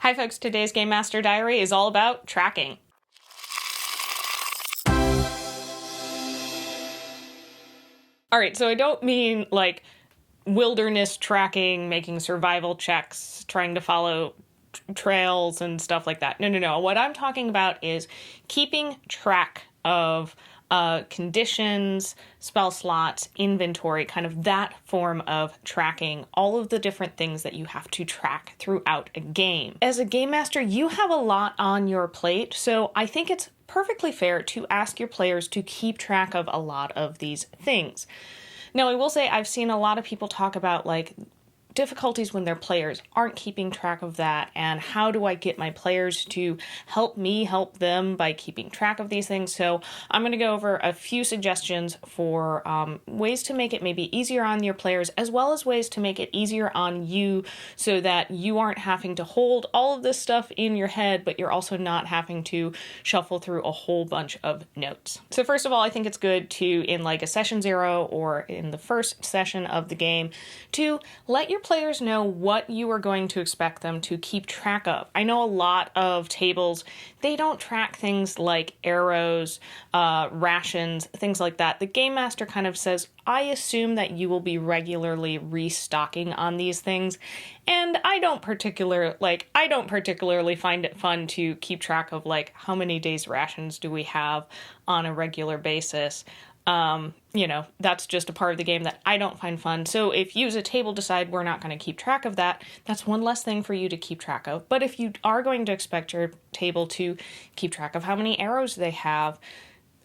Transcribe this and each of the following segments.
Hi folks, today's Game Master Diary is all about tracking. Alright, so I don't mean like wilderness tracking, making survival checks, trying to follow trails and stuff like that. No. What I'm talking about is keeping track of conditions, spell slots, inventory, kind of that form of tracking, all of the different things that you have to track throughout a game. As a game master, you have a lot on your plate, so I think it's perfectly fair to ask your players to keep track of a lot of these things. Now, I will say I've seen a lot of people talk about like difficulties when their players aren't keeping track of that, and how do I get my players to help me help them by keeping track of these things. So I'm going to go over a few suggestions for ways to make it maybe easier on your players, as well as ways to make it easier on you so that you aren't having to hold all of this stuff in your head, but you're also not having to shuffle through a whole bunch of notes. So first of all, I think it's good to, in like a session 0 or in the first session of the game, to let your players know what you are going to expect them to keep track of. I know a lot of tables, they don't track things like arrows, rations, things like that. The game master kind of says, I assume that you will be regularly restocking on these things, and I don't particularly find it fun to keep track of like how many days rations do we have on a regular basis. That's just a part of the game that I don't find fun. So if you as a table decide we're not going to keep track of that, that's one less thing for you to keep track of. But if you are going to expect your table to keep track of how many arrows they have,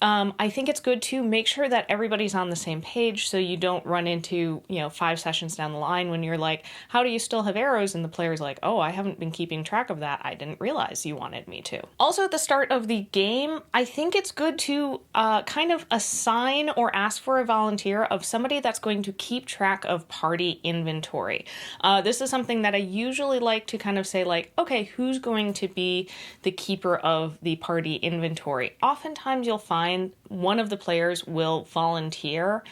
I think it's good to make sure that everybody's on the same page so you don't run into, 5 sessions down the line when you're like, how do you still have arrows? And the player's like, oh, I haven't been keeping track of that. I didn't realize you wanted me to. Also, at the start of the game, I think it's good to kind of assign or ask for a volunteer of somebody that's going to keep track of party inventory. This is something that I usually like to kind of say like, okay, who's going to be the keeper of the party inventory? Oftentimes you'll find one of the players will volunteer.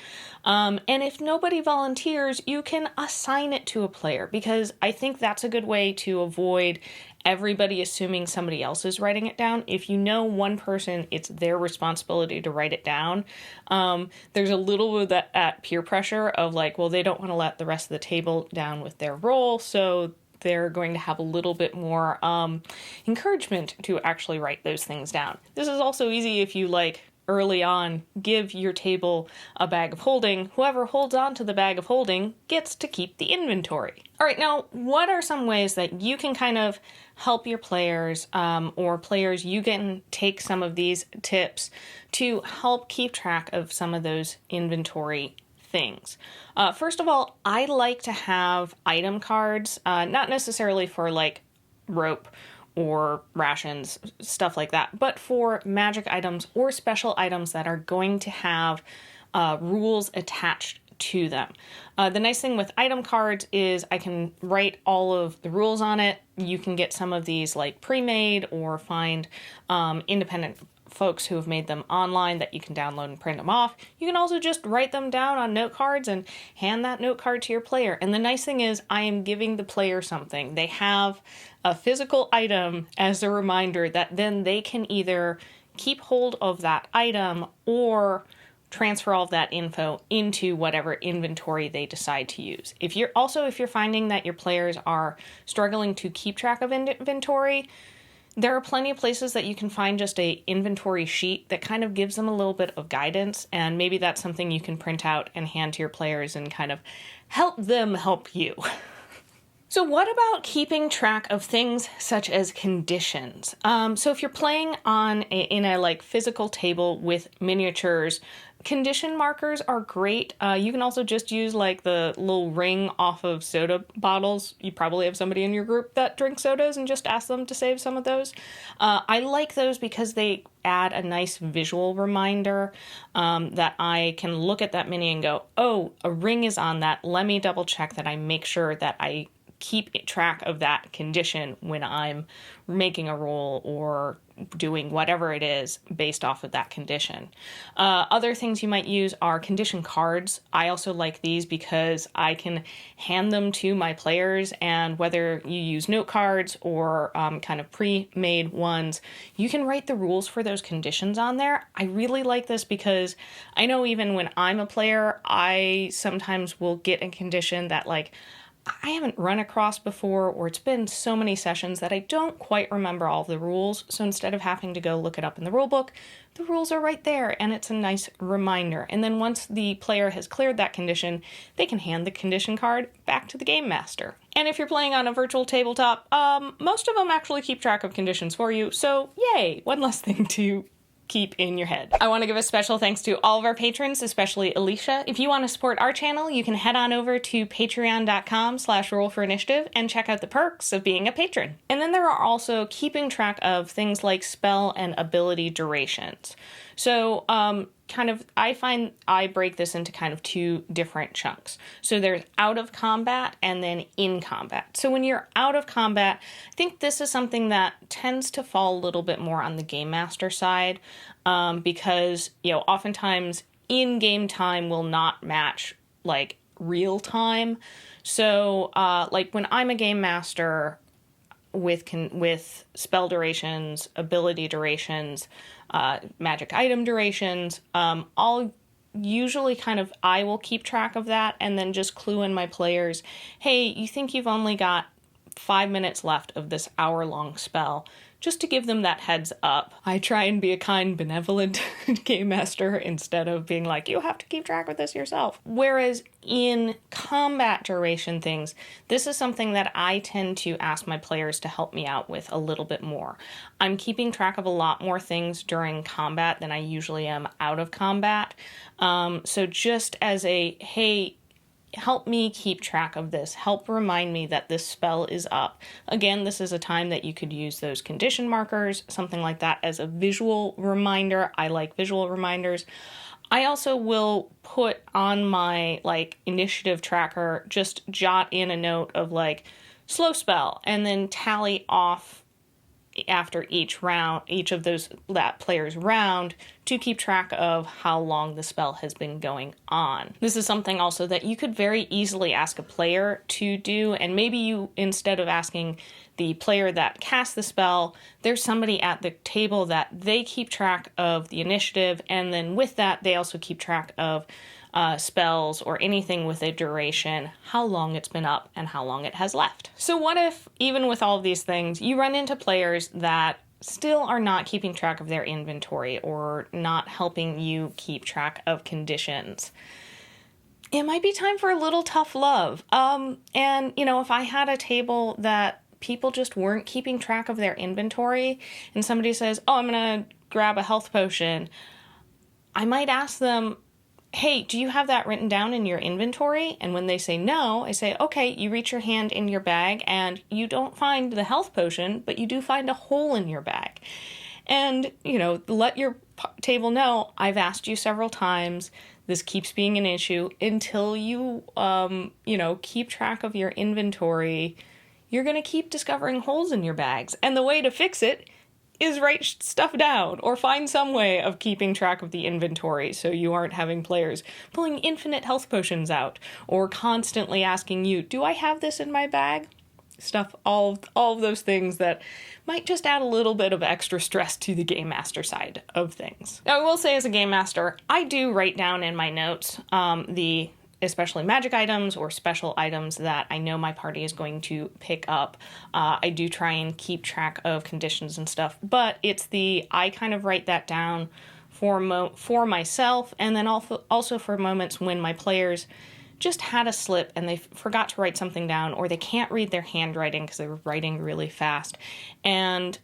And if nobody volunteers, you can assign it to a player, because I think that's a good way to avoid everybody assuming somebody else is writing it down. If you know one person, it's their responsibility to write it down. There's a little bit of that peer pressure of like, well, they don't want to let the rest of the table down with their role, so they're going to have a little bit more encouragement to actually write those things down. This is also easy if you early on give your table a bag of holding. Whoever holds on to the bag of holding gets to keep the inventory. All right, now what are some ways that you can kind of help your players or players, you can take some of these tips to help keep track of some of those inventory things. First of all, I like to have item cards, not necessarily for like rope or rations, stuff like that, but for magic items or special items that are going to have rules attached to them. The nice thing with item cards is I can write all of the rules on it. You can get some of these like pre-made or find independent folks who have made them online that you can download and print them off. You can also just write them down on note cards and hand that note card to your player. And the nice thing is I am giving the player something. They have a physical item as a reminder that then they can either keep hold of that item or transfer all of that info into whatever inventory they decide to use. If you're finding that your players are struggling to keep track of inventory, there are plenty of places that you can find just a inventory sheet that kind of gives them a little bit of guidance, and maybe that's something you can print out and hand to your players and kind of help them help you. So what about keeping track of things such as conditions? So if you're playing in a physical table with miniatures, condition markers are great. You can also just use the little ring off of soda bottles. You probably have somebody in your group that drinks sodas and just ask them to save some of those. I like those because they add a nice visual reminder that I can look at that mini and go, oh, a ring is on that. Let me double check that I make sure that I keep track of that condition when I'm making a roll or doing whatever it is based off of that condition. Other things you might use are condition cards. I also like these because I can hand them to my players, and whether you use note cards or kind of pre-made ones, you can write the rules for those conditions on there. I really like this because I know even when I'm a player, I sometimes will get a condition that like I haven't run across before, or it's been so many sessions that I don't quite remember all the rules. So instead of having to go look it up in the rule book, the rules are right there, and it's a nice reminder. And then once the player has cleared that condition, they can hand the condition card back to the game master. And if you're playing on a virtual tabletop, most of them actually keep track of conditions for you. So yay, one less thing to keep in your head. I want to give a special thanks to all of our patrons, especially Alicia. If you want to support our channel, you can head on over to patreon.com/rollforinitiative and check out the perks of being a patron. And then there are also keeping track of things like spell and ability durations. So, I find I break this into kind of two different chunks. So there's out of combat and then in combat. So when you're out of combat, I think this is something that tends to fall a little bit more on the game master side, because, oftentimes in-game time will not match like real time. So, like when I'm a game master with spell durations, ability durations, magic item durations, I'll usually I will keep track of that and then just clue in my players, hey, you think you've only got 5 minutes left of this hour-long spell, just to give them that heads up. I try and be a kind, benevolent game master instead of being like, you have to keep track of this yourself. Whereas in combat duration things, this is something that I tend to ask my players to help me out with a little bit more. I'm keeping track of a lot more things during combat than I usually am out of combat. So just as a, hey, help me keep track of this. Help remind me that this spell is up. Again, this is a time that you could use those condition markers, something like that, as a visual reminder. I like visual reminders. I also will put on my initiative tracker, just jot in a note of slow spell, and then tally off after each of that player's round, to keep track of how long the spell has been going on. This is something also that you could very easily ask a player to do, and maybe you, instead of asking the player that cast the spell, there's somebody at the table that they keep track of the initiative, and then with that, they also keep track of spells or anything with a duration, how long it's been up and how long it has left. So what if, even with all of these things, you run into players that still are not keeping track of their inventory or not helping you keep track of conditions? It might be time for a little tough love. If I had a table that people just weren't keeping track of their inventory and somebody says, oh, I'm going to grab a health potion, I might ask them, hey, do you have that written down in your inventory? And when they say no, I say, okay, you reach your hand in your bag and you don't find the health potion, but you do find a hole in your bag. And, let your table know, I've asked you several times, this keeps being an issue. Until you, keep track of your inventory, you're going to keep discovering holes in your bags. And the way to fix it is write stuff down or find some way of keeping track of the inventory so you aren't having players pulling infinite health potions out or constantly asking you, do I have this in my bag? Stuff, all of those things that might just add a little bit of extra stress to the game master side of things. Now, I will say as a game master, I do write down in my notes especially magic items or special items that I know my party is going to pick up. I do try and keep track of conditions and stuff, but I kind of write that down for myself, and then also for moments when my players just had a slip and they forgot to write something down, or they can't read their handwriting because they were writing really fast. And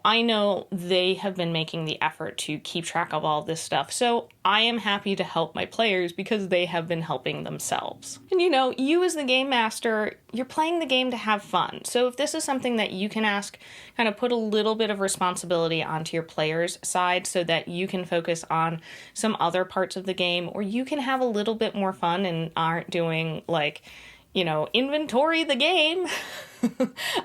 I know they have been making the effort to keep track of all this stuff. So I am happy to help my players because they have been helping themselves. And you as the game master, you're playing the game to have fun. So if this is something that you can ask, kind of put a little bit of responsibility onto your players' side so that you can focus on some other parts of the game, or you can have a little bit more fun and aren't doing inventory the game.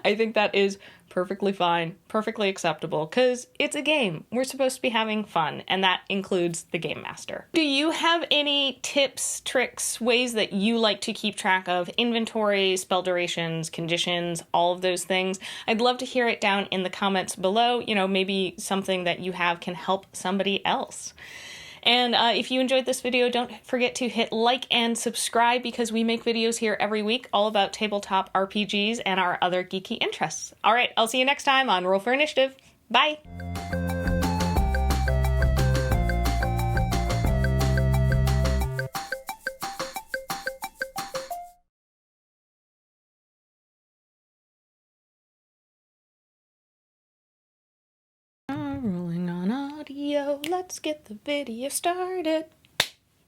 I think that is perfectly fine, perfectly acceptable, because it's a game. We're supposed to be having fun, and that includes the game master. Do you have any tips, tricks, ways that you like to keep track of inventory, spell durations, conditions, all of those things? I'd love to hear it down in the comments below. Maybe something that you have can help somebody else. And if you enjoyed this video, don't forget to hit like and subscribe, because we make videos here every week all about tabletop RPGs and our other geeky interests. All right, I'll see you next time on Roll for Initiative. Bye! Rolling on audio, let's get the video started.